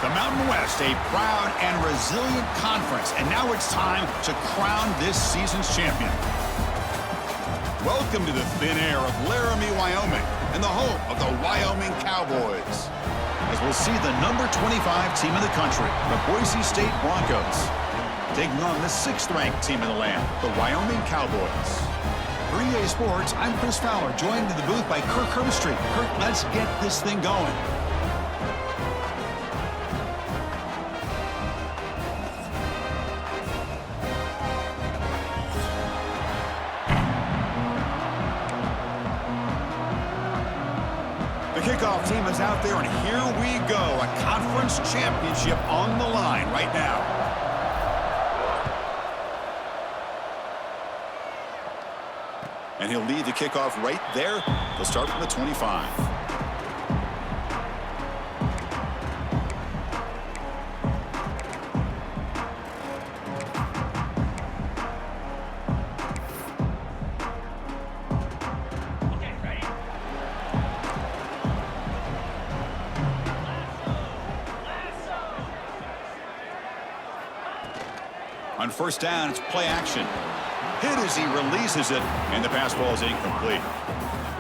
The Mountain West, a proud and resilient conference, and now it's time to crown this season's champion. Welcome to the thin air of Laramie, Wyoming, and the home of the Wyoming Cowboys. As we'll see the number 25 team in the country, the Boise State Broncos, taking on the 6th-ranked team in the land, the Wyoming Cowboys. For EA Sports, I'm Chris Fowler, joined in the booth by Kirk Herbstreit. Kirk, let's get this thing going. The kickoff team is out there, and here we go. A conference championship on the line right now. And he'll lead the kickoff right there. They'll start from the 25. On first down, it's play action. Hit as he releases it, and the pass ball is incomplete.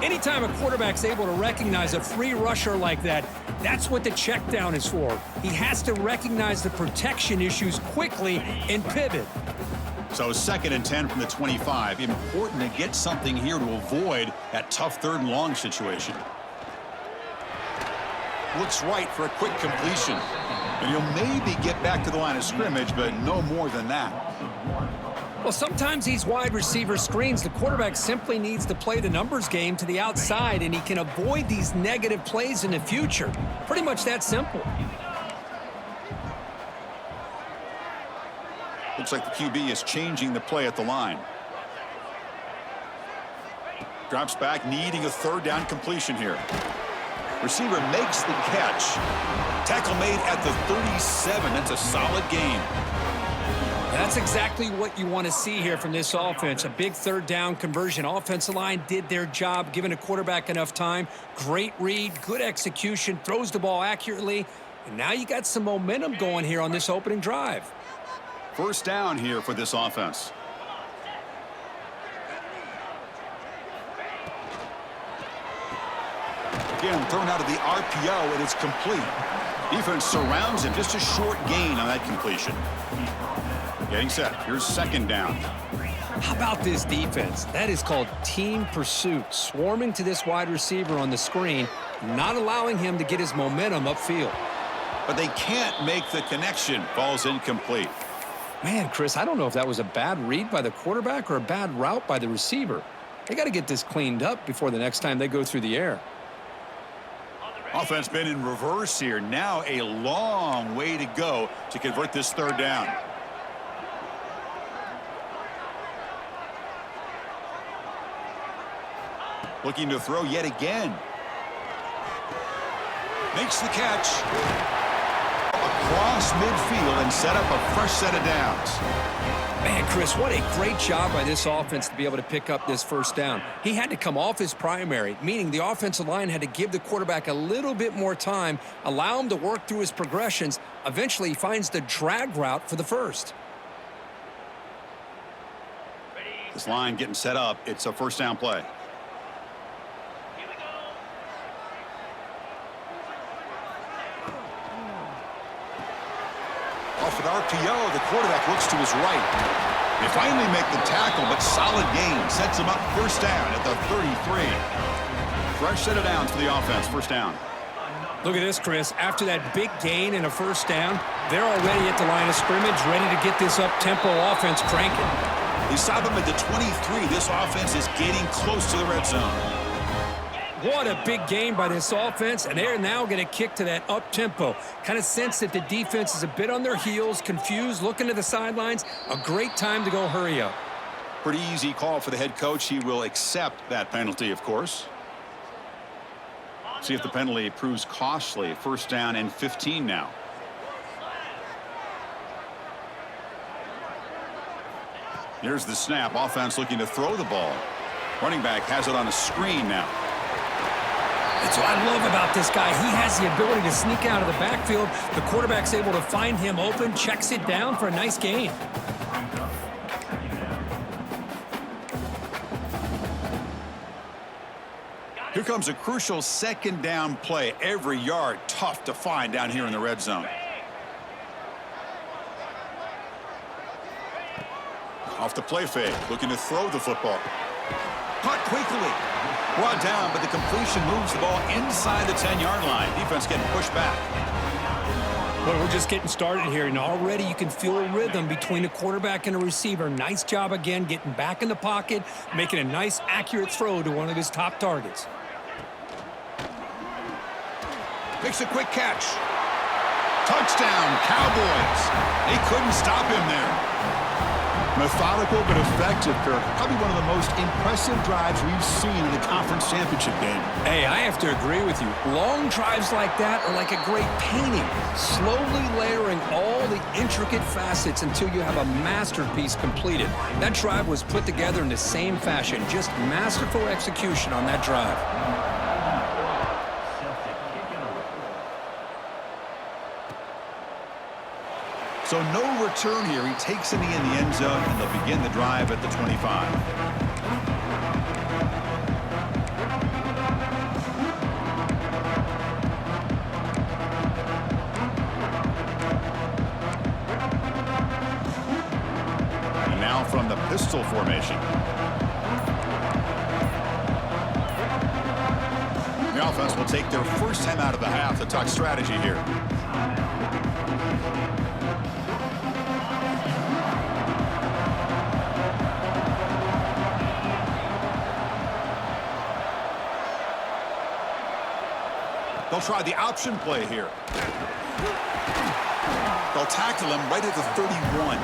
Anytime a quarterback's able to recognize a free rusher like that, that's what the check down is for. He has to recognize the protection issues quickly and pivot. So 2nd and 10 from the 25. Important to get something here to avoid that tough 3rd and long situation. Looks right for a quick completion. And he'll maybe get back to the line of scrimmage, but no more than that. Well, sometimes these wide receiver screens, the quarterback simply needs to play the numbers game to the outside, and he can avoid these negative plays in the future. Pretty much that simple. Looks like the QB is changing the play at the line. Drops back, needing a 3rd down completion here. Receiver makes the catch. Tackle made at the 37. That's a solid gain. That's exactly what you want to see here from this offense. A big 3rd down conversion. Offensive line did their job, giving a quarterback enough time. Great read, good execution, throws the ball accurately. And now you got some momentum going here on this opening drive. First down here for this offense. Again, thrown out of the RPO, and it's complete. Defense surrounds him. Just a short gain on that completion. Getting set. Here's 2nd down. How about this defense? That is called team pursuit. Swarming to this wide receiver on the screen, not allowing him to get his momentum upfield. But they can't make the connection. Ball's incomplete. Man, Chris, I don't know if that was a bad read by the quarterback or a bad route by the receiver. They got to get this cleaned up before the next time they go through the air. Offense been in reverse here. Now a long way to go to convert this 3rd down. Looking to throw yet again. Makes the catch. Across midfield and set up a fresh set of downs. Man, Chris, what a great job by this offense to be able to pick up this 1st down. He had to come off his primary, meaning the offensive line had to give the quarterback a little bit more time, allow him to work through his progressions. Eventually, he finds the drag route for the 1st. This line getting set up. It's a 1st down play. Off an RPO, the quarterback looks to his right. They finally make the tackle, but solid gain. Sets him up 1st down at the 33. Fresh set of downs for the offense. 1st down. Look at this, Chris. After that big gain and a 1st down, they're already at the line of scrimmage, ready to get this up-tempo offense cranking. They saw them at the 23. This offense is getting close to the red zone. What a big game by this offense, and they're now going to kick to that up-tempo. Kind of sense that the defense is a bit on their heels, confused, looking to the sidelines. A great time to go hurry up. Pretty easy call for the head coach. He will accept that penalty, of course. See if the penalty proves costly. 1st down and 15 now. Here's the snap. Offense looking to throw the ball. Running back has it on a screen now. That's what I love about this guy. He has the ability to sneak out of the backfield. The quarterback's able to find him open, checks it down for a nice gain. Here comes a crucial second down play. Every yard tough to find down here in the red zone. Off the play fake, looking to throw the football. Caught quickly. Brought down, but the completion moves the ball inside the 10-yard line. Defense getting pushed back. Well, we're just getting started here, and already you can feel a rhythm between the quarterback and the receiver. Nice job again getting back in the pocket, making a nice, accurate throw to one of his top targets. Makes a quick catch. Touchdown, Cowboys. They couldn't stop him there. Methodical but effective, Kirk. Probably one of the most impressive drives we've seen in a conference championship game. Hey, I have to agree with you. Long drives like that are like a great painting, slowly layering all the intricate facets until you have a masterpiece completed. That drive was put together in the same fashion, just masterful execution on that drive. So no return here. He takes a knee in the end zone, and they'll begin the drive at the 25. And now from the pistol formation. The offense will take their first time out of the half. The tuck strategy here. They'll try the option play here. They'll tackle him right at the 31.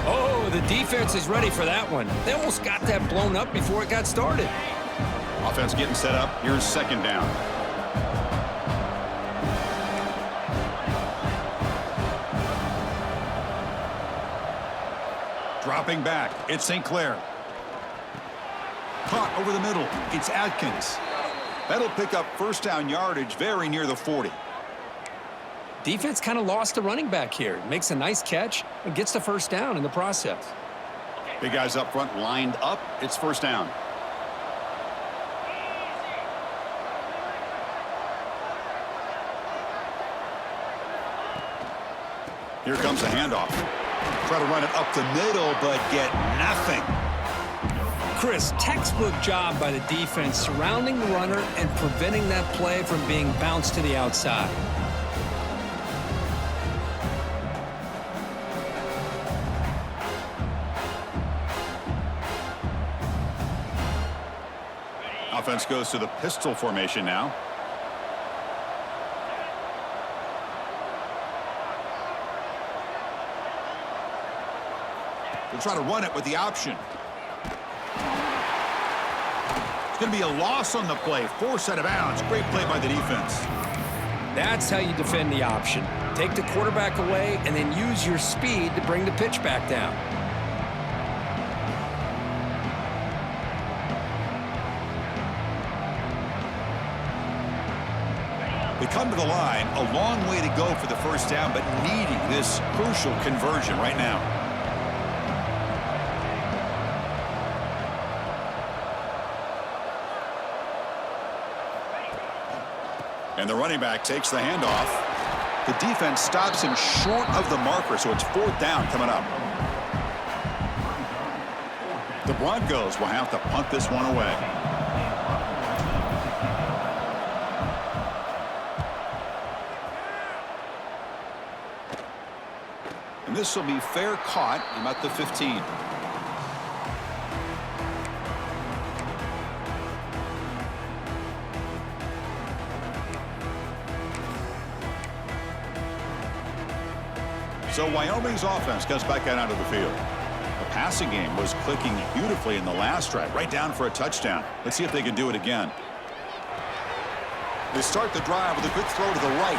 Oh, the defense is ready for that one. They almost got that blown up before it got started. Offense getting set up. Here's second down. Dropping back. It's St. Clair. Caught over the middle. It's Atkins. That'll pick up first down yardage very near the 40. Defense kind of lost the running back here. Makes a nice catch and gets the first down in the process. Big guys up front lined up. It's first down. Here comes the handoff. Try to run it up the middle, but get nothing. Chris, textbook job by the defense surrounding the runner and preventing that play from being bounced to the outside. Offense goes to the pistol formation now. They'll try to run it with the option. Going to be a loss on the play. Force out of bounds. Great play by the defense. That's how you defend the option. Take the quarterback away and then use your speed to bring the pitch back down. They come to the line. A long way to go for the first down, but needing this crucial conversion right now. And the running back takes the handoff. The defense stops him short of the marker, so it's fourth down coming up. The Broncos will have to punt this one away. And this will be fair caught about the 15. So Wyoming's offense gets back out onto the field. The passing game was clicking beautifully in the last drive, right down for a touchdown. Let's see if they can do it again. They start the drive with a good throw to the right.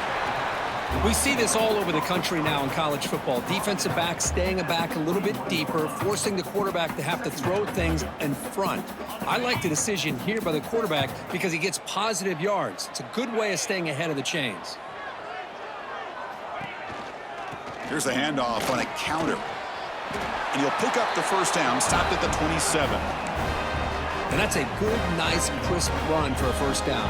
We see this all over the country now in college football. Defensive backs staying back a little bit deeper, forcing the quarterback to have to throw things in front. I like the decision here by the quarterback because he gets positive yards. It's a good way of staying ahead of the chains. Here's the handoff on a counter. And he'll pick up the first down, stopped at the 27. And that's a good, nice, crisp run for a first down.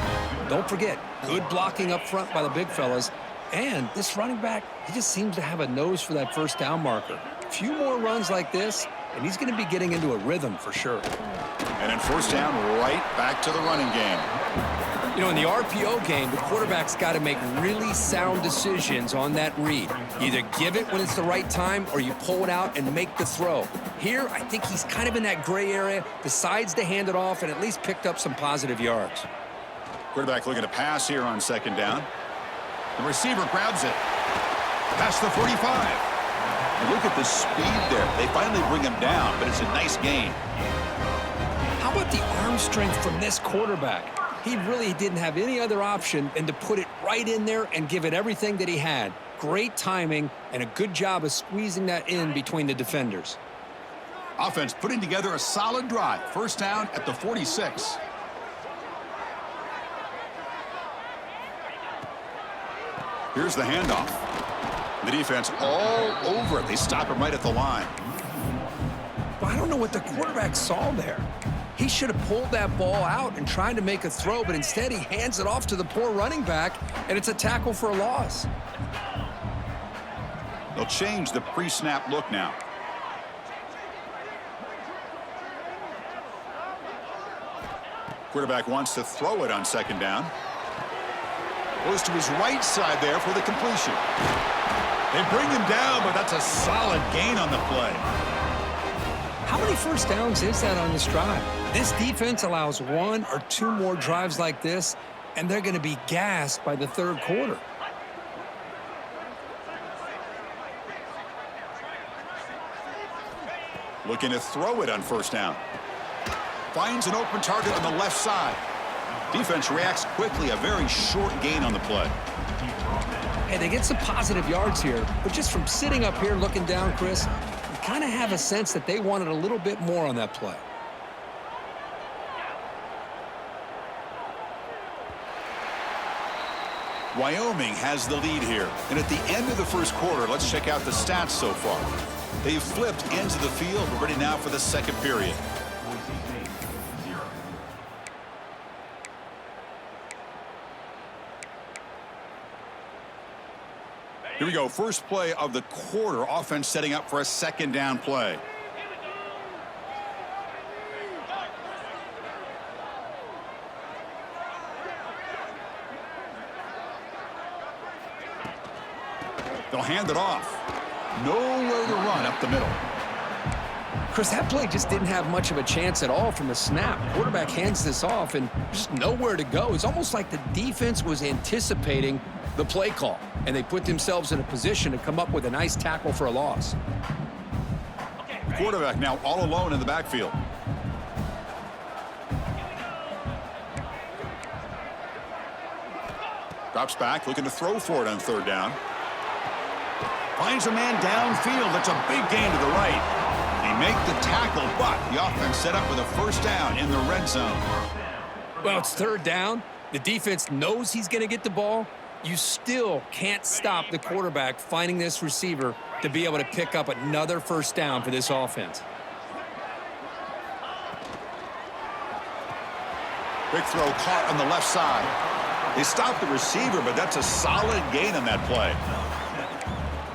Don't forget, good blocking up front by the big fellas. And this running back, he just seems to have a nose for that first down marker. A few more runs like this, and he's going to be getting into a rhythm for sure. And then first down, right back to the running game. You know, in the RPO game, the quarterback's got to make really sound decisions on that read. Either give it when it's the right time or you pull it out and make the throw. Here, I think he's kind of in that gray area, decides to hand it off and at least picked up some positive yards. Quarterback looking to pass here on second down. The receiver grabs it. Past the 45. And look at the speed there. They finally bring him down, but it's a nice gain. How about the arm strength from this quarterback? He really didn't have any other option than to put it right in there and give it everything that he had. Great timing and a good job of squeezing that in between the defenders. Offense putting together a solid drive. First down at the 46. Here's the handoff. The defense all over it. They stop him right at the line. Well, I don't know what the quarterback saw there. He should have pulled that ball out and tried to make a throw, but instead he hands it off to the poor running back, and it's a tackle for a loss. They'll change the pre-snap look now. Quarterback wants to throw it on second down. Goes to his right side there for the completion. They bring him down, but that's a solid gain on the play. How many first downs is that on this drive? This defense allows one or two more drives like this, and they're going to be gassed by the third quarter. Looking to throw it on first down. Finds an open target on the left side. Defense reacts quickly, a very short gain on the play. Hey, they get some positive yards here, but just from sitting up here looking down, Chris, you kind of have a sense that they wanted a little bit more on that play. Wyoming has the lead here. And at the end of the first quarter, let's check out the stats so far. They've flipped ends of the field. We're ready now for the second period. Here we go. First play of the quarter. Offense setting up for a second down play. They'll hand it off. Nowhere to run up the middle. Chris, that play just didn't have much of a chance at all from the snap. Quarterback hands this off and just nowhere to go. It's almost like the defense was anticipating the play call, and they put themselves in a position to come up with a nice tackle for a loss. Quarterback now all alone in the backfield. Drops back, looking to throw for it on third down. Finds a man downfield. That's a big gain to the right. They make the tackle, but the offense set up with a first down in the red zone. Well, it's third down. The defense knows he's going to get the ball. You still can't stop the quarterback finding this receiver to be able to pick up another first down for this offense. Quick throw caught on the left side. They stopped the receiver, but that's a solid gain on that play.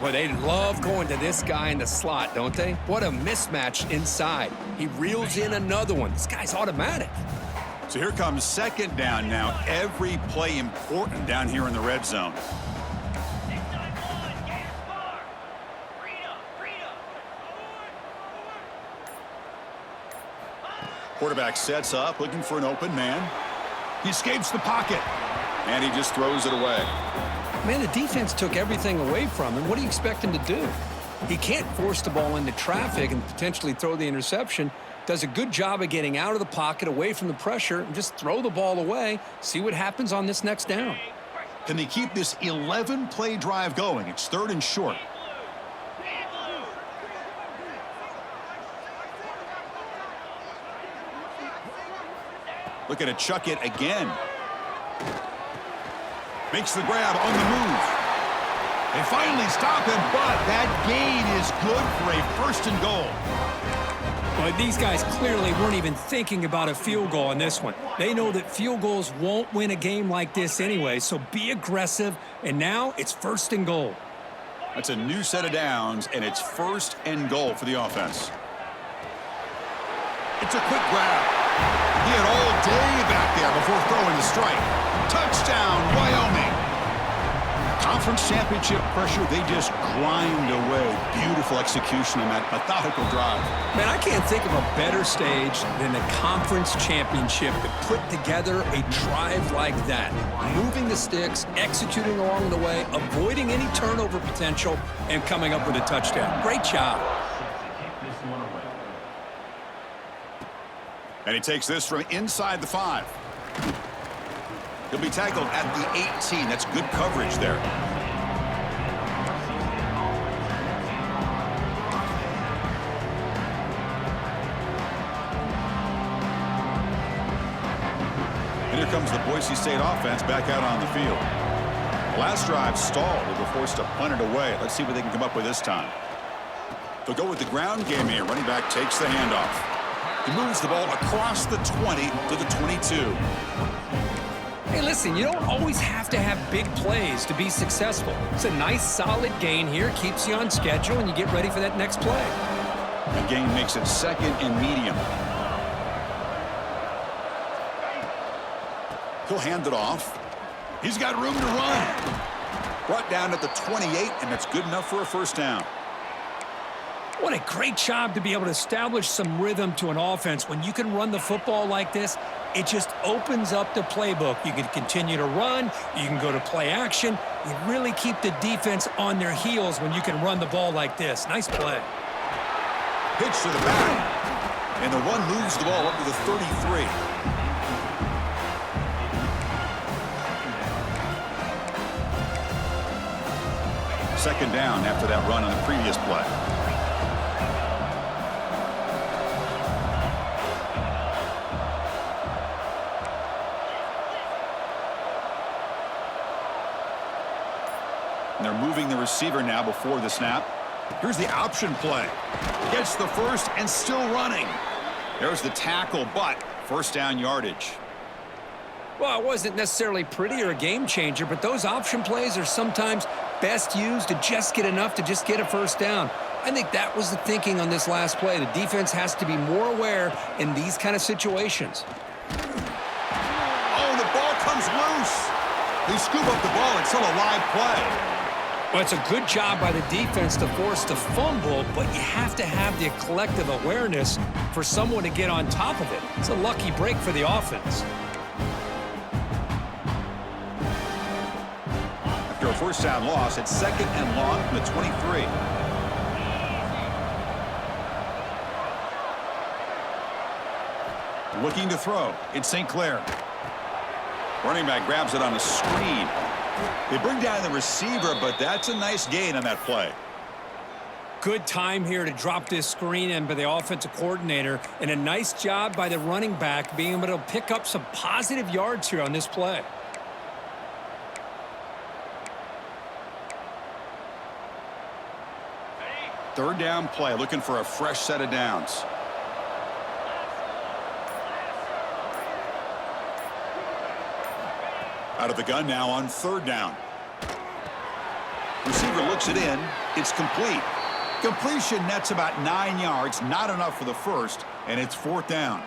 Well, they love going to this guy in the slot, don't they? What a mismatch inside. He reels in another one. This guy's automatic. So here comes second down now. Every play important down here in the red zone. Quarterback sets up, looking for an open man. He escapes the pocket, and he just throws it away. Man, the defense took everything away from him. What do you expect him to do? He can't force the ball into traffic and potentially throw the interception. Does a good job of getting out of the pocket, away from the pressure, and just throw the ball away. See what happens on this next down. Can they keep this 11-play drive going? It's 3rd and short. Looking to chuck it again. Makes the grab on the move. They finally stop him, but that gain is good for a 1st and goal. Well, these guys clearly weren't even thinking about a field goal on this one. They know that field goals won't win a game like this anyway, so be aggressive, and now it's 1st and goal. That's a new set of downs, and it's 1st and goal for the offense. It's a quick grab. He had all day back there before throwing the strike. Touchdown, Wyoming. Conference championship pressure, they just grind away. Beautiful execution on that methodical drive. Man, I can't think of a better stage than the conference championship to put together a drive like that. Moving the sticks, executing along the way, avoiding any turnover potential, and coming up with a touchdown. Great job. And he takes this from inside the 5. He'll be tackled at the 18. That's good coverage there. And here comes the Boise State offense back out on the field. The last drive stalled. They were forced to punt it away. Let's see what they can come up with this time. They'll go with the ground game here. Running back takes the handoff. He moves the ball across the 20 to the 22. Hey, listen, you don't always have to have big plays to be successful. It's a nice, solid gain here. Keeps you on schedule, and you get ready for that next play. The gain makes it 2nd and medium. He'll hand it off. He's got room to run. Brought down at the 28, and that's good enough for a 1st down. What a great job to be able to establish some rhythm to an offense. When you can run the football like this, it just opens up the playbook. You can continue to run. You can go to play action. You really keep the defense on their heels when you can run the ball like this. Nice play. Pitch to the back. And the one moves the ball up to the 33. Second down after that run on the previous play. And they're moving the receiver now before the snap. Here's the option play. Gets the 1st and still running. There's the tackle, but 1st down yardage. Well, it wasn't necessarily pretty or a game changer, but those option plays are sometimes best used to just get enough to just get a 1st down. I think that was the thinking on this last play. The defense has to be more aware in these kind of situations. Oh, the ball comes loose. They scoop up the ball. It's still a live play. Well, it's a good job by the defense to force the fumble, but you have to have the collective awareness for someone to get on top of it. It's a lucky break for the offense. After a 1st down loss, it's 2nd and long from the 23. Looking to throw. It's St. Clair. Running back grabs it on a screen. They bring down the receiver, but that's a nice gain on that play. Good time here to drop this screen in by the offensive coordinator, and a nice job by the running back being able to pick up some positive yards here on this play. Third down play, looking for a fresh set of downs. Out of the gun now on 3rd down. Receiver looks it in. It's complete. Completion nets about 9 yards, not enough for the 1st, and it's 4th down.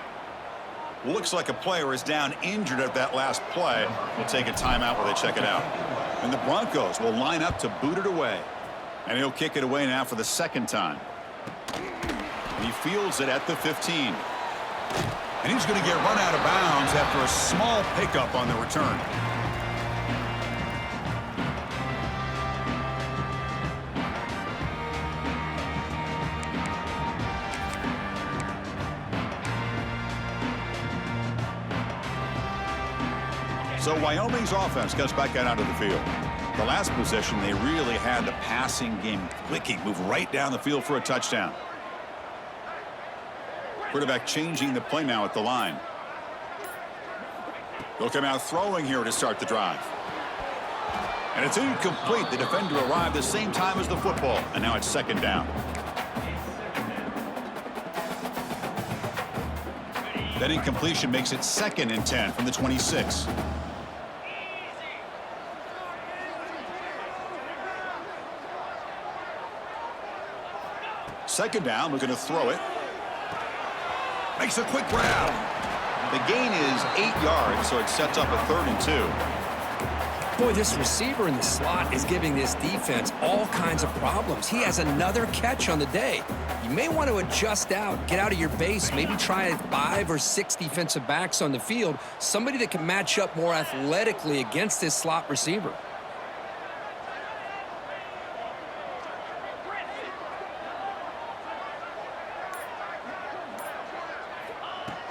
Looks like a player is down injured at that last play. We'll take a timeout while they check it out. And the Broncos will line up to boot it away. And he'll kick it away now for the 2nd time. And he fields it at the 15. And he's going to get run out of bounds after a small pickup on the return. So Wyoming's offense comes back out onto the field. The last possession, they really had the passing game clicking, move right down the field for a touchdown. Quarterback changing the play now at the line. They'll come out throwing here to start the drive. And it's incomplete. The defender arrived the same time as the football, and now it's second down. That incompletion makes it 2nd and 10 from the 26. Second down, looking to throw it. Makes a quick grab. The gain is 8 yards, so it sets up a 3rd and 2. Boy, this receiver in the slot is giving this defense all kinds of problems. He has another catch on the day. You may want to adjust out, get out of your base, maybe try 5 or 6 defensive backs on the field, somebody that can match up more athletically against this slot receiver.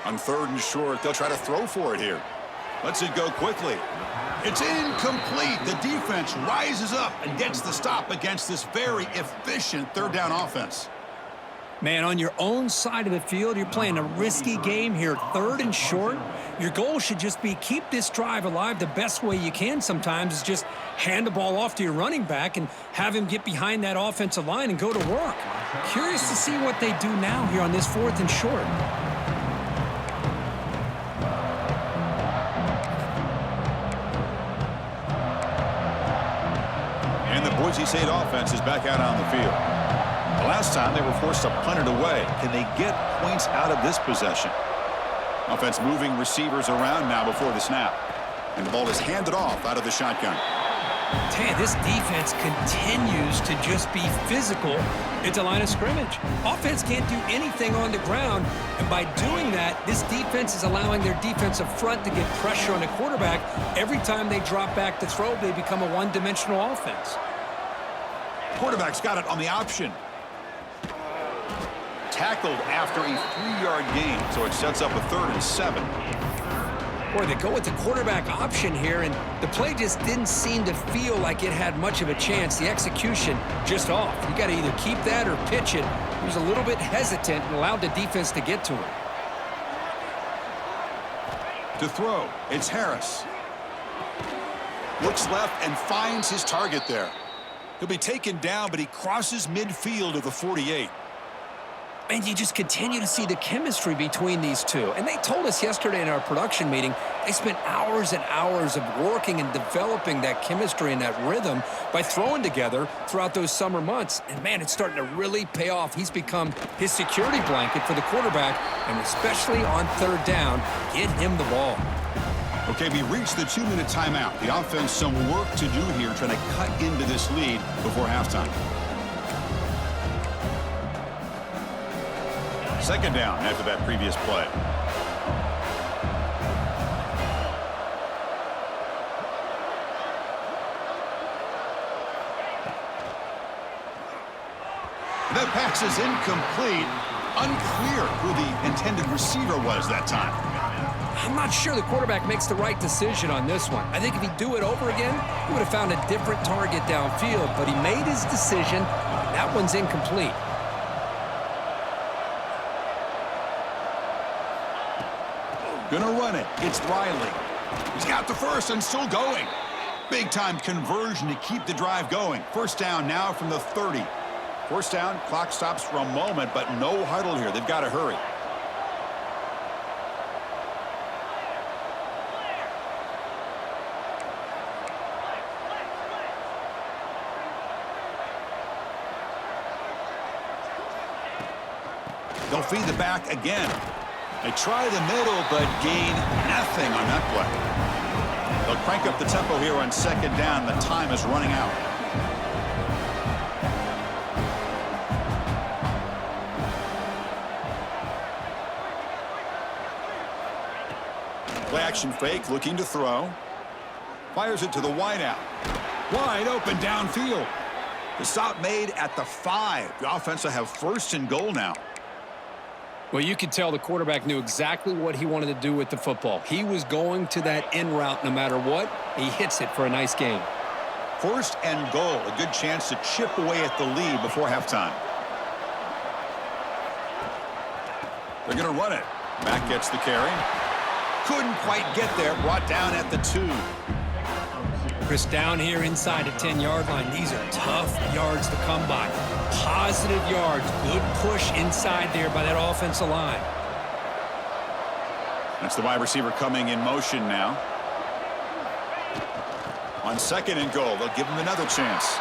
On 3rd and short, they'll try to throw for it here. Lets it go quickly. It's incomplete. The defense rises up and gets the stop against this very efficient 3rd down offense. Man, on your own side of the field, you're playing a risky game here. 3rd and short. Your goal should just be keep this drive alive the best way you can sometimes is just hand the ball off to your running back and have him get behind that offensive line and go to work. Curious to see what they do now here on this 4th and short. And the Boise State offense is back out on the field. The last time they were forced to punt it away. Can they get points out of this possession? Offense moving receivers around now before the snap. And the ball is handed off out of the shotgun. Man, this defense continues to just be physical at the line of scrimmage. Offense can't do anything on the ground, and by doing that, this defense is allowing their defensive front to get pressure on the quarterback. Every time they drop back to throw, they become a one-dimensional offense. Quarterback's got it on the option. Tackled after a 3-yard gain, so it sets up a 3rd and 7. Boy, they go with the quarterback option here, and the play just didn't seem to feel like it had much of a chance. The execution just off. You got to either keep that or pitch it. He was a little bit hesitant and allowed the defense to get to him. To throw, it's Harris. Looks left and finds his target there. He'll be taken down, but he crosses midfield of the 48. And you just continue to see the chemistry between these two. And they told us yesterday in our production meeting, they spent hours and hours of working and developing that chemistry and that rhythm by throwing together throughout those summer months. And, man, it's starting to really pay off. He's become his security blanket for the quarterback, and especially on 3rd down, get him the ball. Okay, we reached the 2-minute timeout. The offense some work to do here trying to cut into this lead before halftime. Second down after that previous play. That pass is incomplete. Unclear who the intended receiver was that time. I'm not sure the quarterback makes the right decision on this one. I think if he'd do it over again, he would have found a different target downfield, but he made his decision. That one's incomplete. Gonna run it. It's Riley. He's got the first and still going. Big-time conversion to keep the drive going. First down now from the 30. First down, clock stops for a moment, but no huddle here. They've got to hurry. They'll feed the back again. They try the middle, but gain nothing on that play. They'll crank up the tempo here on second down. The time is running out. Play action fake, looking to throw. Fires it to the wideout. Wide open downfield. The stop made at the 5. The offense will have 1st and goal now. Well, you could tell the quarterback knew exactly what he wanted to do with the football. He was going to that in route no matter what. He hits it for a nice gain. 1st and goal, a good chance to chip away at the lead before halftime. They're going to run it. Back gets the carry. Couldn't quite get there. Brought down at the 2. Chris, down here inside the 10-yard line, these are tough yards to come by. Positive yards, good push inside there by that offensive line. That's the wide receiver coming in motion now. On 2nd and goal, they'll give him another chance.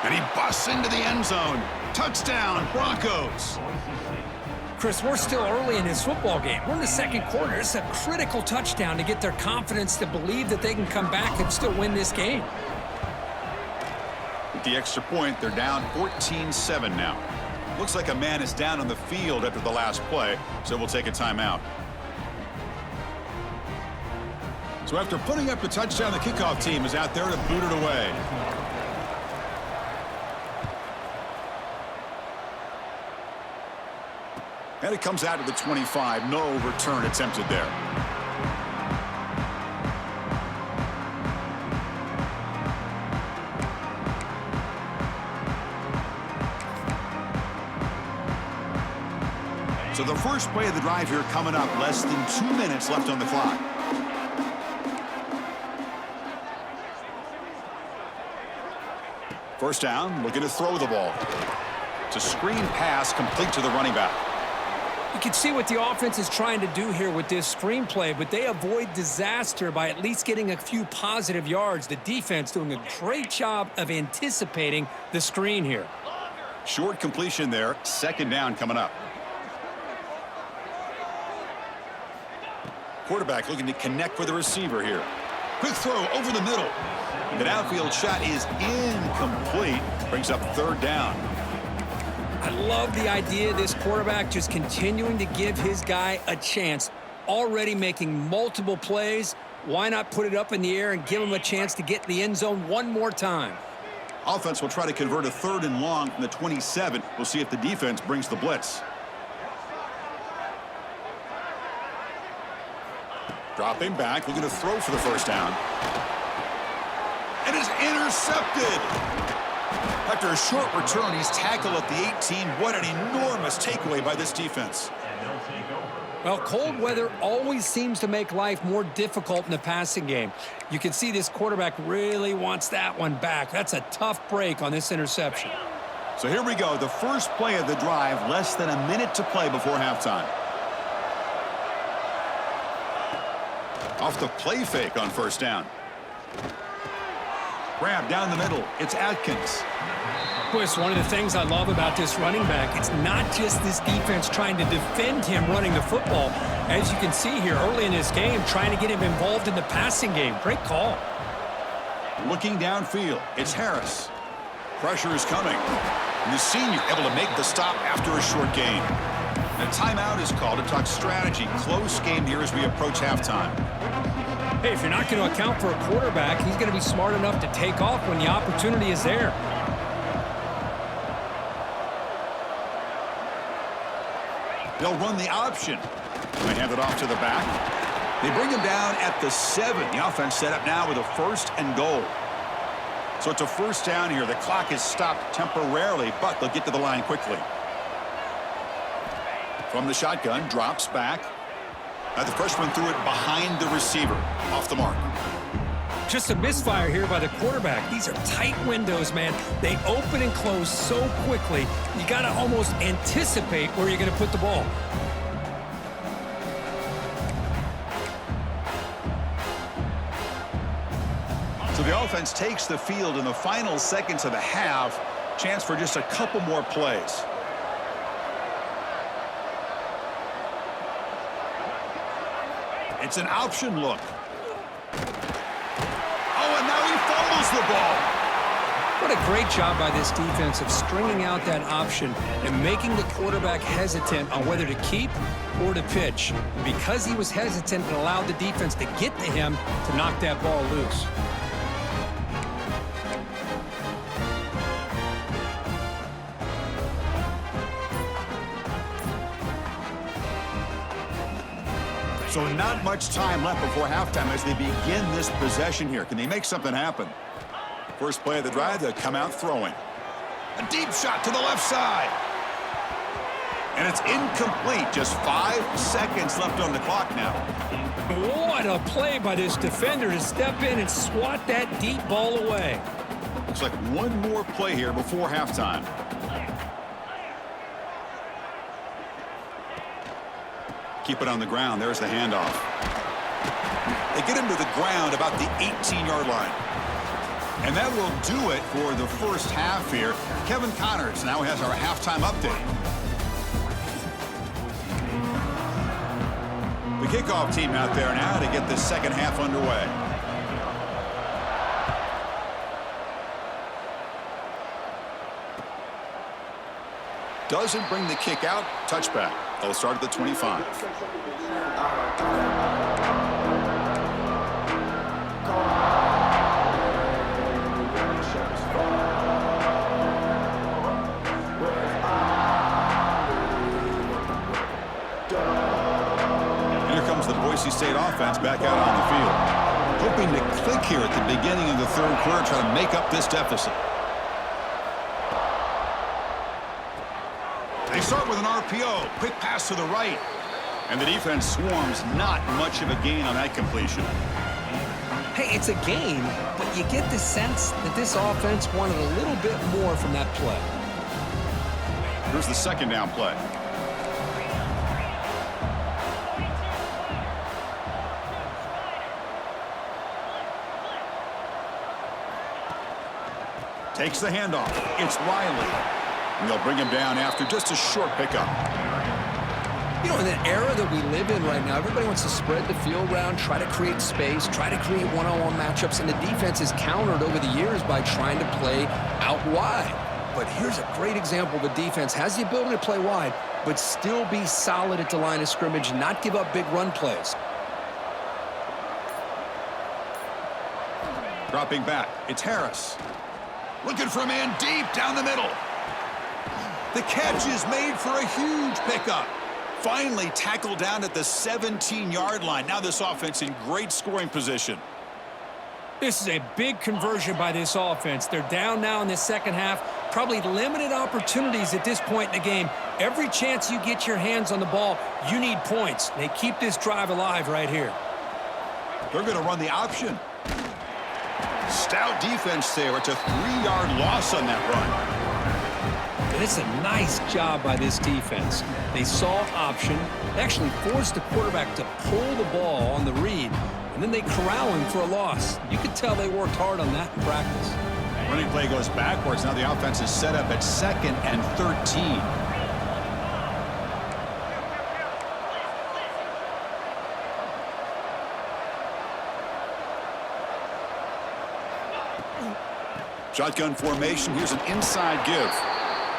And he busts into the end zone. Touchdown, Broncos. Chris, we're still early in this football game. We're in the 2nd quarter. It's a critical touchdown to get their confidence to believe that they can come back and still win this game. With the extra point, they're down 14-7 now. Looks like a man is down on the field after the last play, so we'll take a timeout. So after putting up the touchdown, the kickoff team is out there to boot it away. And it comes out to the 25. No return attempted there. So the first play of the drive here coming up. Less than 2 minutes left on the clock. First down, looking to throw the ball. It's a screen pass complete to the running back. You can see what the offense is trying to do here with this screenplay, but they avoid disaster by at least getting a few positive yards. The defense doing a great job of anticipating the screen here. Short completion there. 2nd down coming up. Quarterback looking to connect with the receiver here. Quick throw over the middle. The downfield shot is incomplete. Brings up 3rd down. I love the idea of this quarterback just continuing to give his guy a chance. Already making multiple plays. Why not put it up in the air and give him a chance to get in the end zone one more time? Offense will try to convert a 3rd and long from the 27. We'll see if the defense brings the blitz. Dropping back, looking to throw for the 1st down. And is intercepted. After a short return, he's tackled at the 18. What an enormous takeaway by this defense. Well, cold weather always seems to make life more difficult in the passing game. You can see this quarterback really wants that one back. That's a tough break on this interception. So here we go, the first play of the drive, less than a minute to play before halftime. Off the play fake on 1st down. Grab down the middle. It's Atkins. Chris, one of the things I love about this running back, it's not just this defense trying to defend him running the football. As you can see here early in this game, trying to get him involved in the passing game. Great call. Looking downfield. It's Harris. Pressure is coming. And the senior able to make the stop after a short gain. And a timeout is called to talk strategy. Close game here as we approach halftime. Hey, if you're not going to account for a quarterback, he's going to be smart enough to take off when the opportunity is there. They'll run the option. They hand it off to the back. They bring him down at the 7. The offense set up now with a 1st and goal. So it's a 1st down here. The clock is stopped temporarily, but they'll get to the line quickly. From the shotgun, drops back. Now the freshman threw it behind the receiver. Off the mark. Just a misfire here by the quarterback. These are tight windows, man. They open and close so quickly. You got to almost anticipate where you're going to put the ball. So the offense takes the field in the final seconds of the half. Chance for just a couple more plays. It's an option look. Oh, and now he fumbles the ball. What a great job by this defense of stringing out that option and making the quarterback hesitant on whether to keep or to pitch. And because he was hesitant, it allowed the defense to get to him to knock that ball loose. So not much time left before halftime as they begin this possession here. Can they make something happen? First play of the drive, they'll come out throwing. A deep shot to the left side. And it's incomplete. Just 5 seconds left on the clock now. What a play by this defender to step in and swat that deep ball away. Looks like one more play here before halftime. Keep it on the ground. There's the handoff. They get him to the ground about the 18-yard line. And that will do it for the first half here. Kevin Connors now has our halftime update. The kickoff team out there now to get the second half underway. Doesn't bring the kick out. Touchback. They'll start at the 25. Here comes the Boise State offense back out on the field. Hoping to click here at the beginning of the third quarter, try to make up this deficit. They start with an RPO. Quick pass to the right. And the defense swarms. Not much of a gain on that completion. Hey, it's a gain, but you get the sense that this offense wanted a little bit more from that play. Here's the second down play. Takes the handoff. It's Riley. And they'll bring him down after just a short pickup. You know, in the era that we live in right now, everybody wants to spread the field around, try to create space, try to create one-on-one matchups, and the defense is countered over the years by trying to play out wide. But here's a great example of a defense has the ability to play wide, but still be solid at the line of scrimmage, not give up big run plays. Dropping back, it's Harris. Looking for a man deep down the middle. The catch is made for a huge pickup. Finally tackled down at the 17-yard line. Now this offense in great scoring position. This is a big conversion by this offense. They're down now in the second half. Probably limited opportunities at this point in the game. Every chance you get your hands on the ball, you need points. They keep this drive alive right here. They're going to run the option. Stout defense there. It's a 3-yard loss on that run. And it's a nice job by this defense. They saw option. They actually forced the quarterback to pull the ball on the read, and then they corral him for a loss. You could tell they worked hard on that in practice. Running play goes backwards. Now the offense is set up at 2nd and 13. Shotgun formation. Here's an inside give.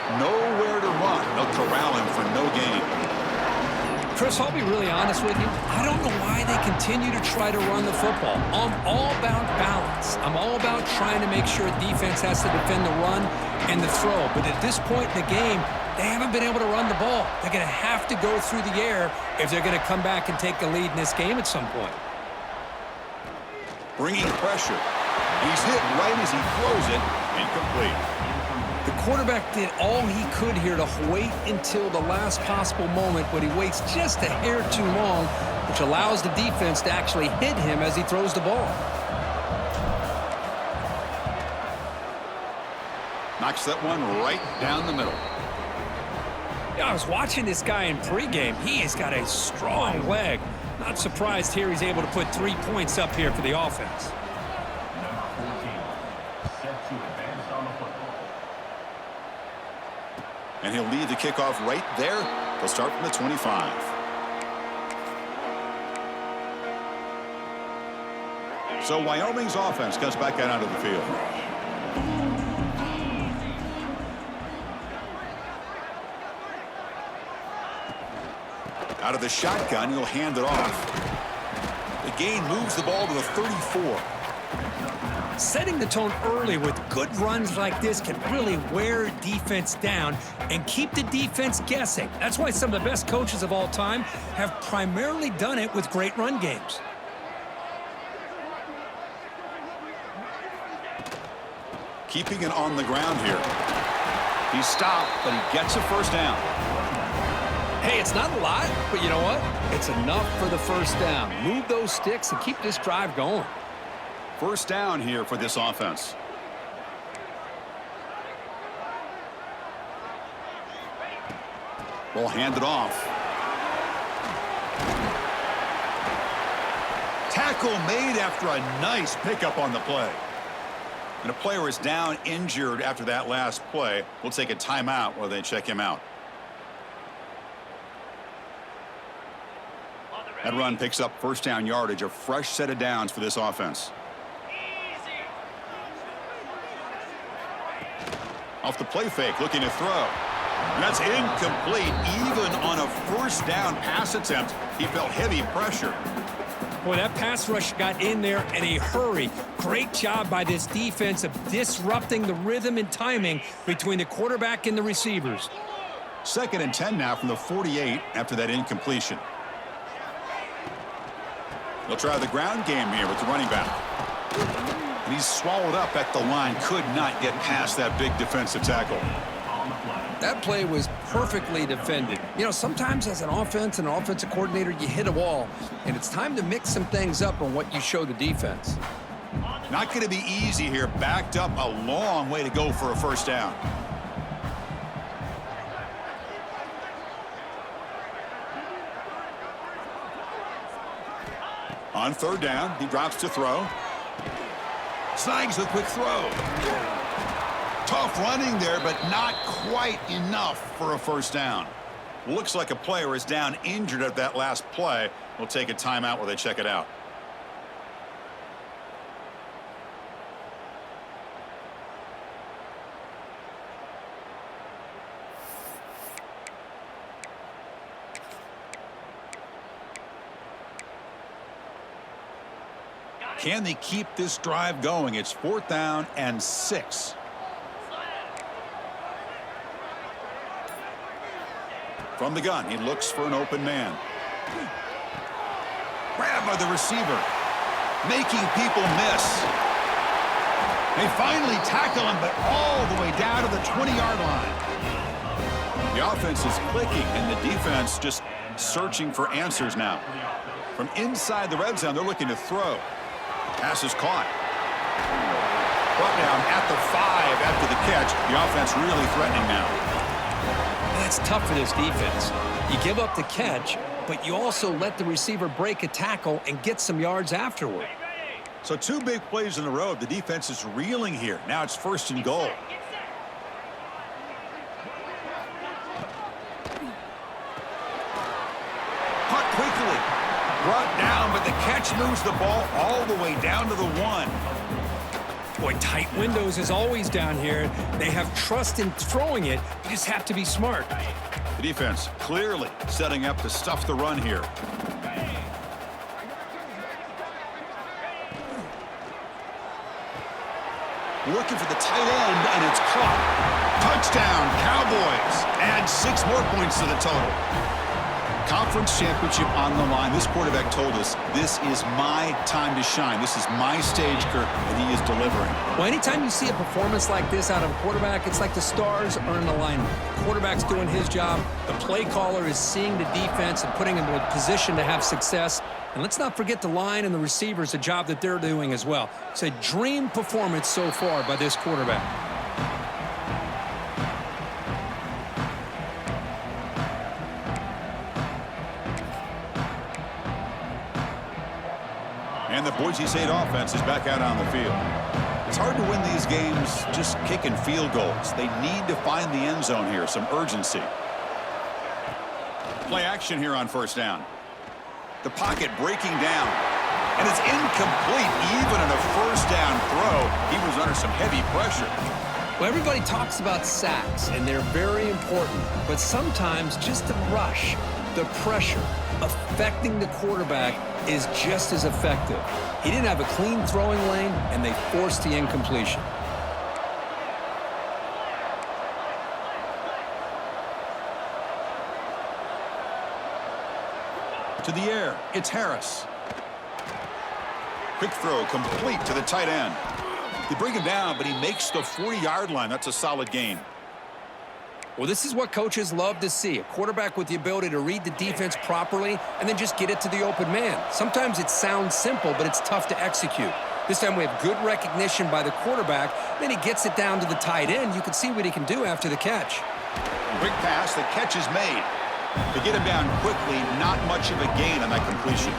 Nowhere to run. They'll corral him for no gain. Chris, I'll be really honest with you. I don't know why they continue to try to run the football. I'm all about balance. I'm all about trying to make sure defense has to defend the run and the throw. But at this point in the game, they haven't been able to run the ball. They're going to have to go through the air if they're going to come back and take a lead in this game at some point. Bringing pressure. He's hit right as he throws it. Incomplete. The quarterback did all he could here to wait until the last possible moment, but he waits just a hair too long, which allows the defense to actually hit him as he throws the ball. Knocks that one right down the middle. Yeah, I was watching this guy in pregame. He has got a strong leg. Not surprised here he's able to put 3 points up here for the offense. And he'll lead the kickoff right there. They'll start from the 25. So Wyoming's offense comes back out onto the field. Out of the shotgun, he'll hand it off. The gain moves the ball to the 34. Setting the tone early with good runs like this can really wear defense down and keep the defense guessing. That's why some of the best coaches of all time have primarily done it with great run games. Keeping it on the ground here. He stopped, but he gets a first down. Hey, it's not a lot, but you know what? It's enough for the first down. Move those sticks and keep this drive going. First down here for this offense. Ball handed off. Tackle made after a nice pickup on the play. And a player is down injured after that last play. We'll take a timeout while they check him out. That run picks up first down yardage, a fresh set of downs for this offense. Off the play fake, looking to throw. And that's incomplete. Even on a first down pass attempt, he felt heavy pressure. Boy, that pass rush got in there in a hurry. Great job by this defense of disrupting the rhythm and timing between the quarterback and the receivers. 2nd and 10 now from the 48 after that incompletion. They'll try the ground game here with the running back. And he's swallowed up at the line. Could not get past that big defensive tackle. That play was perfectly defended. You know, sometimes as an offense and an offensive coordinator, you hit a wall, and it's time to mix some things up on what you show the defense. Not going to be easy here. Backed up a long way to go for a first down. On 3rd down, he drops to throw. Snags the quick throw. Tough running there, but not quite enough for a first down. Looks like a player is down injured at that last play. We'll take a timeout while they check it out. Can they keep this drive going? It's 4th down and 6. From the gun, he looks for an open man. Grabbed by the receiver, making people miss. They finally tackle him, but all the way down to the 20-yard line. The offense is clicking, and the defense just searching for answers now. From inside the red zone, they're looking to throw. Pass is caught. Brought down at the 5 after the catch. The offense really threatening now. That's tough for this defense. You give up the catch, but you also let the receiver break a tackle and get some yards afterward. So 2 big plays in a row. The defense is reeling here. Now it's 1st and goal. Caught quickly. Brought down, but the catch moves the ball all the way down to the 1. Boy, tight windows is always down here. They have trust in throwing it. You just have to be smart. The defense clearly setting up to stuff the run here. Looking for the tight end, and it's caught. Touchdown, Cowboys. Add 6 more points to the total. Conference championship on the line. This quarterback told us, this is my time to shine. This is my stage, Kirk, and he is delivering. Well, anytime you see a performance like this out of a quarterback, it's like the stars are in alignment. The quarterback's doing his job. The play caller is seeing the defense and putting them in a position to have success. And let's not forget the line and the receivers, the job that they're doing as well. It's a dream performance so far by this quarterback. And the Boise State offense is back out on the field. It's hard to win these games just kicking field goals. They need to find the end zone here, some urgency. Play action here on 1st down. The pocket breaking down. And it's incomplete. Even on a 1st down throw, he was under some heavy pressure. Well, everybody talks about sacks, and they're very important. But sometimes just a rush The pressure affecting the quarterback is just as effective. He didn't have a clean throwing lane, and they forced the incompletion. To the air, it's Harris. Quick throw, complete to the tight end. They bring him down, but he makes the 40-yard line. That's a solid gain. Well, this is what coaches love to see, a quarterback with the ability to read the defense properly and then just get it to the open man. Sometimes it sounds simple, but it's tough to execute. This time we have good recognition by the quarterback, then he gets it down to the tight end. You can see what he can do after the catch. Quick pass, the catch is made. To get him down quickly, not much of a gain on that completion.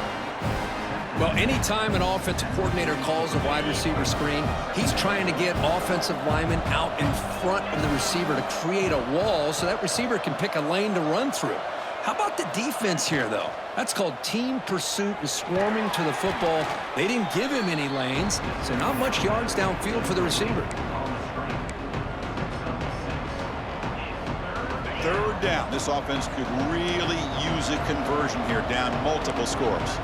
Well, anytime an offensive coordinator calls a wide receiver screen, he's trying to get offensive linemen out in front of the receiver to create a wall so that receiver can pick a lane to run through. How about the defense here, though? That's called team pursuit and swarming to the football. They didn't give him any lanes, so not much yards downfield for the receiver. Third down. This offense could really use a conversion here, down multiple scores.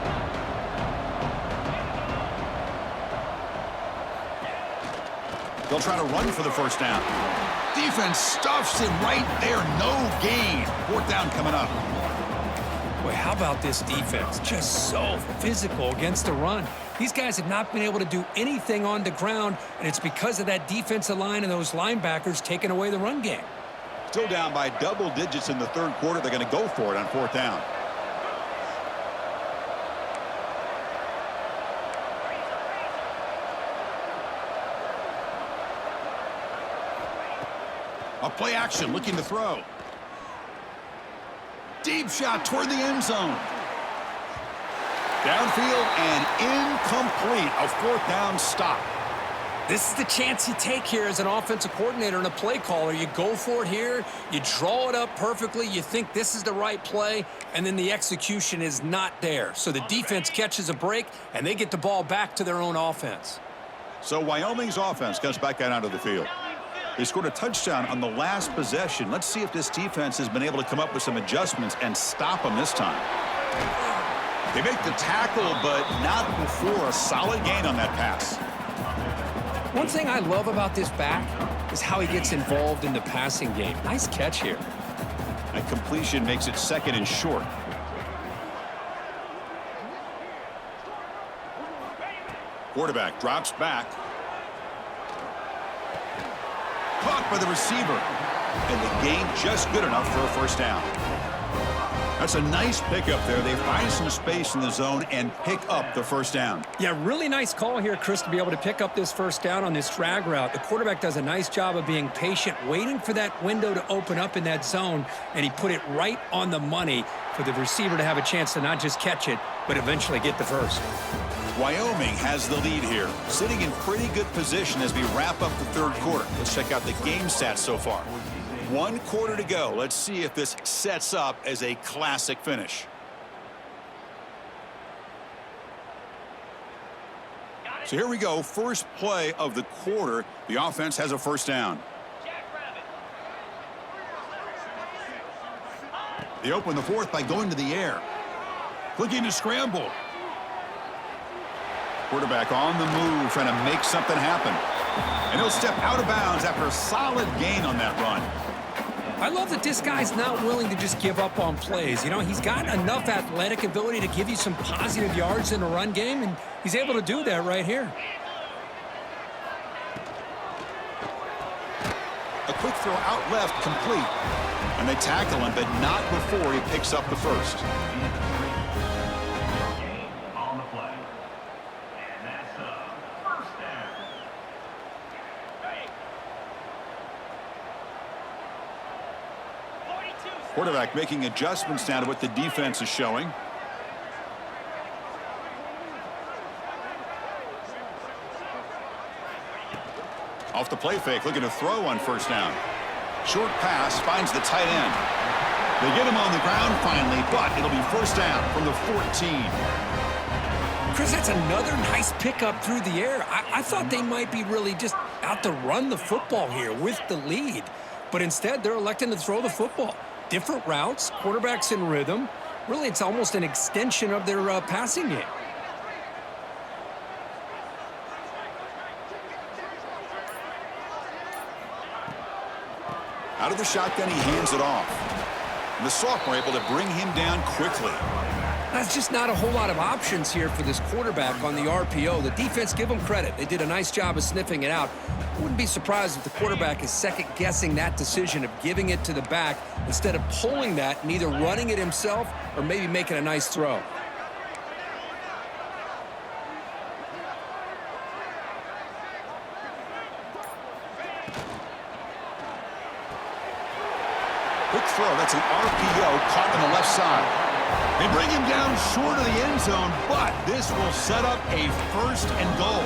They'll try to run for the first down. Defense stuffs him right there. No gain. Fourth down coming up. Boy, how about this defense? Just so physical against the run. These guys have not been able to do anything on the ground, and it's because of that defensive line and those linebackers taking away the run game. Still down by double digits in the third quarter. They're going to go for it on fourth down. A play action, looking to throw. Deep shot toward the end zone. Downfield and incomplete. A fourth down stop. This is the chance you take here as an offensive coordinator and a play caller. You go for it here, you draw it up perfectly, you think this is the right play, and then the execution is not there. So the defense catches a break, and they get the ball back to their own offense. So Wyoming's offense comes back out onto the field. They scored a touchdown on the last possession. Let's see if this defense has been able to come up with some adjustments and stop them this time. They make the tackle, but not before a solid gain on that pass. One thing I love about this back is how he gets involved in the passing game. Nice catch here. That completion makes it second and short. Quarterback drops back. Caught by the receiver. And the gain just good enough for a first down. That's a nice pickup there. They find some space in the zone and pick up the first down. Yeah, really nice call here, Chris, to be able to pick up this first down on this drag route. The quarterback does a nice job of being patient, waiting for that window to open up in that zone, and he put it right on the money for the receiver to have a chance to not just catch it, but eventually get the first. Wyoming has the lead here, sitting in pretty good position as we wrap up the third quarter. Let's check out the game stats so far. 1 quarter to go. Let's see if this sets up as a classic finish. So here we go. First play of the quarter. The offense has a first down. They open the fourth by going to the air. Looking to scramble. Quarterback on the move, trying to make something happen. And he'll step out of bounds after a solid gain on that run. I love that this guy's not willing to just give up on plays. You know, he's got enough athletic ability to give you some positive yards in the run game, and he's able to do that right here. A quick throw out left, complete. And they tackle him, but not before he picks up the first. Quarterback making adjustments now to what the defense is showing. Off the play fake, looking to throw on first down. Short pass, finds the tight end. They get him on the ground finally, but it'll be first down from the 14. Chris, that's another nice pickup through the air. I thought they might be really just out to run the football here with the lead. But instead, they're electing to throw the football. Different routes, quarterbacks in rhythm. Really, it's almost an extension of their passing game. Out of the shotgun, he hands it off. And the sophomore able to bring him down quickly. That's just not a whole lot of options here for this quarterback on the RPO. The defense, give them credit. They did a nice job of sniffing it out. Wouldn't be surprised if the quarterback is second-guessing that decision of giving it to the back instead of pulling that and either running it himself or maybe making a nice throw. Quick throw. That's an RPO caught on the left side. They bring him down short of the end zone, but this will set up a 1st and goal.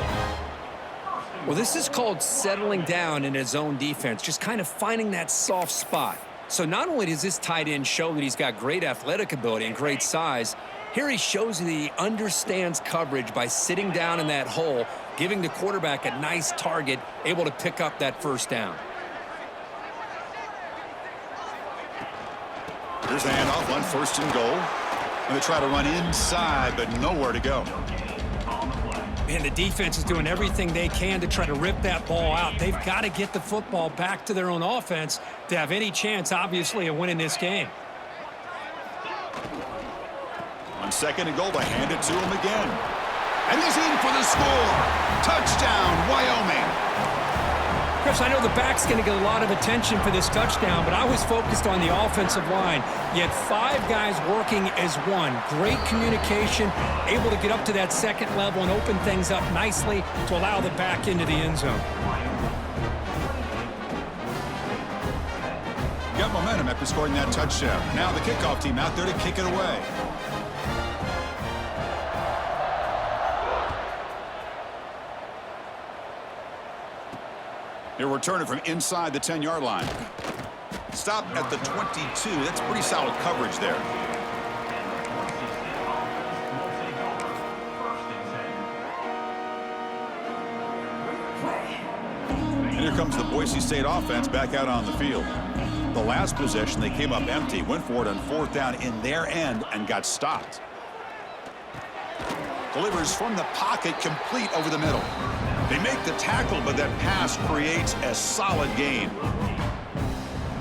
Well, this is called settling down in his own defense, just kind of finding that soft spot. So not only does this tight end show that he's got great athletic ability and great size, here he shows that he understands coverage by sitting down in that hole, giving the quarterback a nice target, able to pick up that 1st down. Here's the handoff on 1st and goal. And they try to run inside, but nowhere to go. And the defense is doing everything they can to try to rip that ball out. They've got to get the football back to their own offense to have any chance, obviously, of winning this game. On 2nd and goal, they hand it to him again. And he's in for the score. Touchdown, Wyoming. Chris, I know the back's going to get a lot of attention for this touchdown, but I was focused on the offensive line. You had 5 guys working as one. Great communication, able to get up to that 2nd level and open things up nicely to allow the back into the end zone. Got momentum after scoring that touchdown. Now the kickoff team out there to kick it away. He'll return it from inside the 10-yard line. Stop at the 22. That's pretty solid coverage there. And here comes the Boise State offense back out on the field. The last possession, they came up empty, went for it on 4th down in their end and got stopped. Delivers from the pocket, complete over the middle. They make the tackle, but that pass creates a solid gain.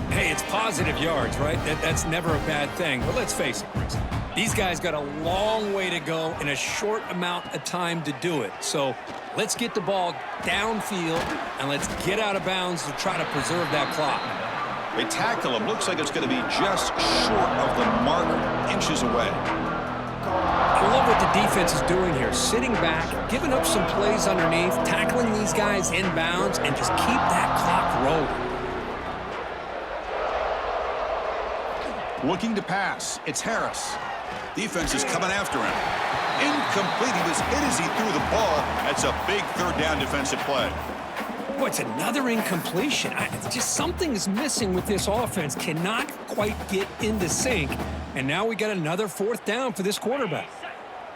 Hey, it's positive yards, right? That's never a bad thing. But let's face it, Chris. These guys got a long way to go in a short amount of time to do it. So let's get the ball downfield, and let's get out of bounds to try to preserve that clock. They tackle him. Looks like it's going to be just short of the mark, inches away. I love what the defense is doing here. Sitting back, giving up some plays underneath, tackling these guys in bounds, and just keep that clock rolling. Looking to pass. It's Harris. Defense is coming after him. Incomplete. He was hit as he threw the ball. That's a big 3rd down defensive play. Boy, it's another incompletion. Just something is missing with this offense. Cannot quite get into sync. And now we got another 4th down for this quarterback.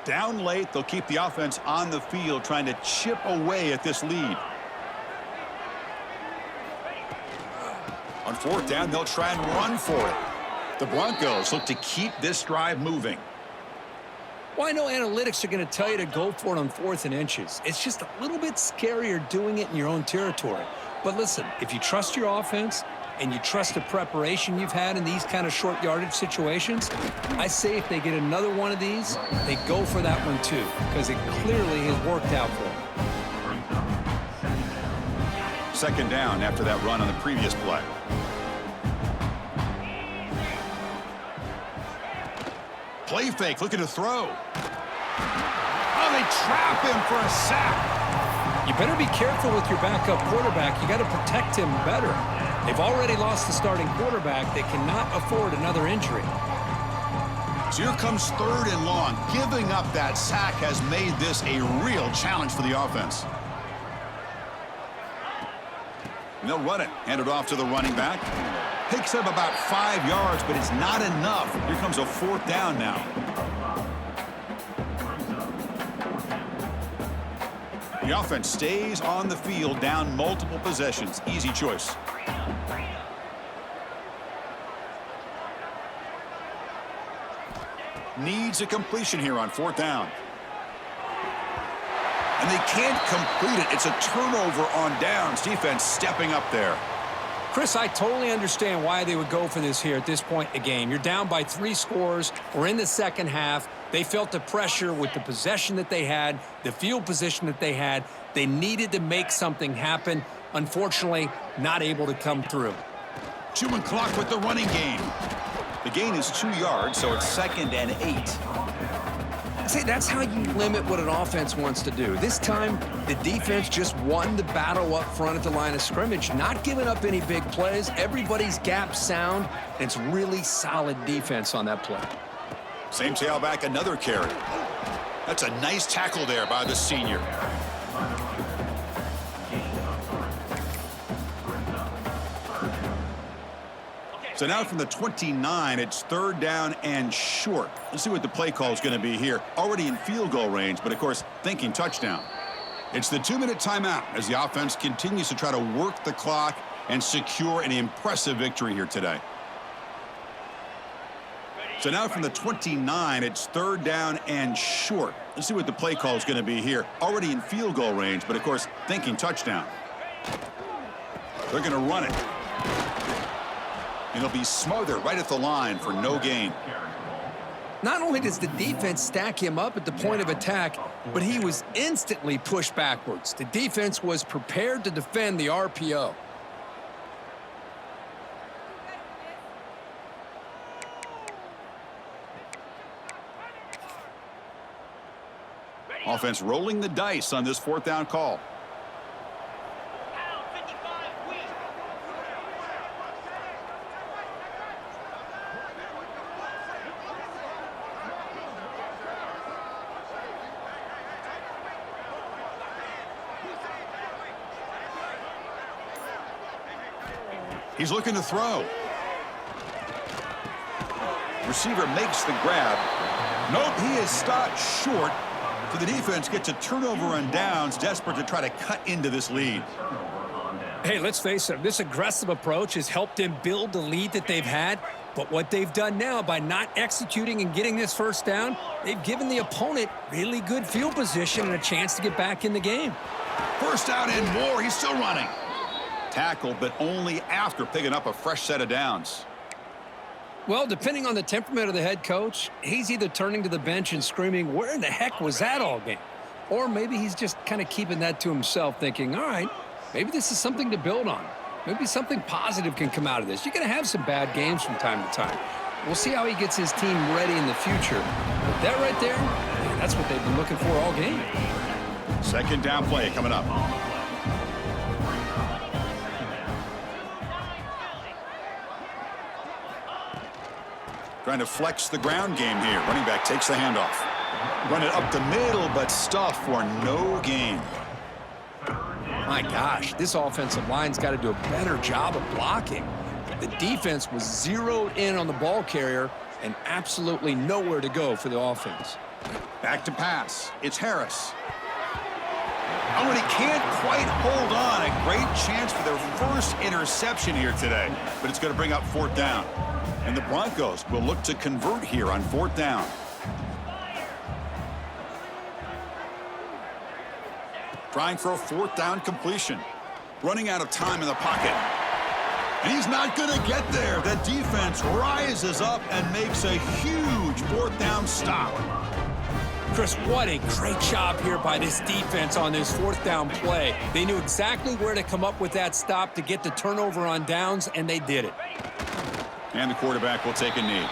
Down late, they'll keep the offense on the field trying to chip away at this lead. On 4th down, they'll try and run for it. The Broncos look to keep this drive moving. Well, I know analytics are going to tell you to go for it on 4th and inches. It's just a little bit scarier doing it in your own territory. But listen, if you trust your offense and you trust the preparation you've had in these kind of short yardage situations, I say if they get another one of these, they go for that one too, because it clearly has worked out for them. 2nd down after that run on the previous play. Play fake, looking to throw. Oh, they trap him for a sack. You better be careful with your backup quarterback. You got to protect him better. They've already lost the starting quarterback. They cannot afford another injury. So here comes 3rd and long. Giving up that sack has made this a real challenge for the offense. And they'll run it. Hand it off to the running back. Picks up about 5 yards, but it's not enough. Here comes a 4th down now. The offense stays on the field, down multiple possessions. Easy choice. needs a completion here on 4th down. And they can't complete it. It's a turnover on downs. Defense stepping up there. Chris, I totally understand why they would go for this here at this point in the game. You're down by 3 scores. We're in the second half. They felt the pressure with the possession that they had, the field position that they had. They needed to make something happen. Unfortunately, not able to come through. Chewing clock with the running game. The gain is 2 yards, so it's 2nd and 8. See, that's how you limit what an offense wants to do. This time, the defense just won the battle up front at the line of scrimmage, not giving up any big plays. Everybody's gap sound. It's really solid defense on that play. Same tailback, another carry. That's a nice tackle there by the senior. So now from the 29, it's 3rd down and short. Let's see what the play call is going to be here. Already in field goal range, but of course, thinking touchdown. It's the 2-minute timeout as the offense continues to try to work the clock and secure an impressive victory here today. So now from the 29, it's 3rd down and short. Let's see what the play call is going to be here. Already in field goal range, but of course, thinking touchdown. They're going to run it. And it'll be smothered right at the line for no gain. Not only does the defense stack him up at the point of attack, but he was instantly pushed backwards. The defense was prepared to defend the RPO. Offense rolling the dice on this 4th down call. He's looking to throw. Receiver makes the grab. Nope, he is stopped short. So the defense gets a turnover on downs, desperate to try to cut into this lead. Hey, let's face it, this aggressive approach has helped them build the lead that they've had. But what they've done now by not executing and getting this 1st down, they've given the opponent really good field position and a chance to get back in the game. 1st down and more. He's still running. Tackled, but only after picking up a fresh set of downs. Well, depending on the temperament of the head coach, he's either turning to the bench and screaming, where in the heck was that all game? Or maybe he's just kind of keeping that to himself, thinking, all right, maybe this is something to build on. Maybe something positive can come out of this. You're going to have some bad games from time to time. We'll see how he gets his team ready in the future. But that right there, that's what they've been looking for all game. 2nd down play coming up. Trying to flex the ground game here. Running back takes the handoff. Run it up the middle, but stuff for no gain. My gosh, this offensive line's got to do a better job of blocking. The defense was zeroed in on the ball carrier and absolutely nowhere to go for the offense. Back to pass. It's Harris. Oh, and he can't quite hold on. A great chance for their first interception here today, but it's going to bring up 4th down. And the Broncos will look to convert here on 4th down. Trying for a 4th down completion. Running out of time in the pocket. And he's not going to get there. The defense rises up and makes a huge 4th down stop. Chris, what a great job here by this defense on this 4th down play. They knew exactly where to come up with that stop to get the turnover on downs, and they did it. And the quarterback will take a knee.